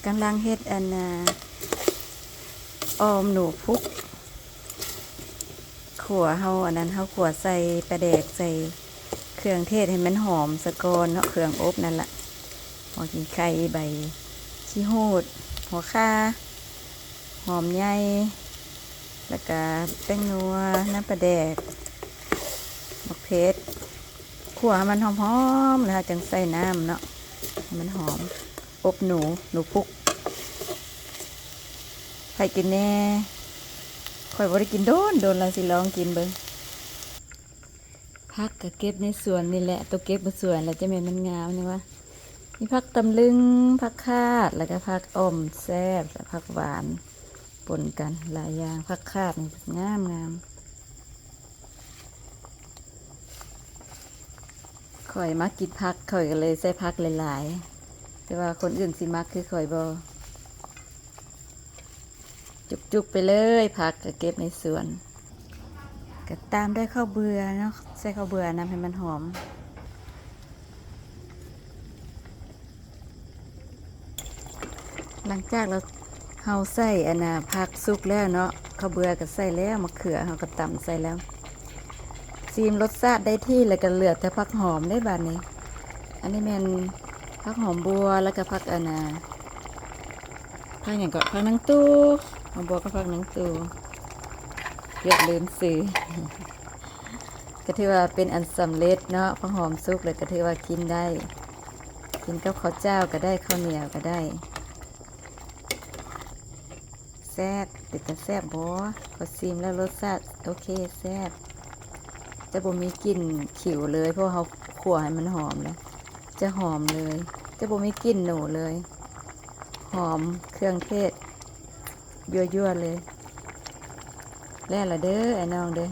กำลังเฮ็ดออมหนูพุกขัวเฮาอันนั้นเฮาขัวใส่ปลาแดกใส่เครื่องเทศให้มันหอมสะกอนเนาะเครื่องอบนั่นละหัวขิงไข่ใบขี้หูดหัวข่าหอมใหญ่แล้วก็แป้งนัวน้ำปลาแดกมะเขือขัวให้มันหอมๆแล้วจังใส่น้ำเนาะให้มันหอมอบหนูพุกใครกินแน่ข่อยบ่ได้กินโดนแล้วสิลองกินเบิ่งผักก็เก็บในสวนนี่แหละตัวเก็บบนสวนแล้วจะแม่นมันงามนี่วะมีผักตำลึงผักคาดแล้วก็ผักอ่อมแซ่บและผักหวานปนกันหลายอย่างผักคาดนี่งามข่อยมักกินผักข่อยก็เลยใส่ผักหลายๆแต่ว่าคนอื่นสิมักคือข่อยบ่จุกๆไปเลยผักก็เก็บในสวนก็ตามด้วยข้าวเบื่อเนาะใส่ข้าวเบื่อน้ำให้มันหอมหลังจากเราใส่ผักสุกแล้วเนาะข้าวเบื่อก็ใส่แล้วมะเขือเราก็ตำใส่แล้วซีมรสชาติได้ที่แล้วก็เหลือแต่ผักหอมได้บาดนี้อันนี้แม่นผักหอมบัวแล้วก็ผักผักอย่างก็ผักนางตู้หอมบัวก็ผักนางตู้เกือบลืมซื้อก็ถือว่าเป็นอันสำเร็จเนาะผักหอมสุกเลยก็ถือว่ากินได้กินกับข้าวเจ้าก็ได้ข้าวเหนียวก็ได้แซ่บติดกันแซ่บบ่ขอซิมแล้วรสชาติโอเคแซ่บจะบ่มีกลิ่นขิวเลยเพราะเขาคั่วให้มันหอมเลยจะหอมเลยจะบ่มีกลิ่นหนูเลยหอมเครื่องเทศยั่วๆเลยแล้วล่ะเด้อไอ้น้องเด้อ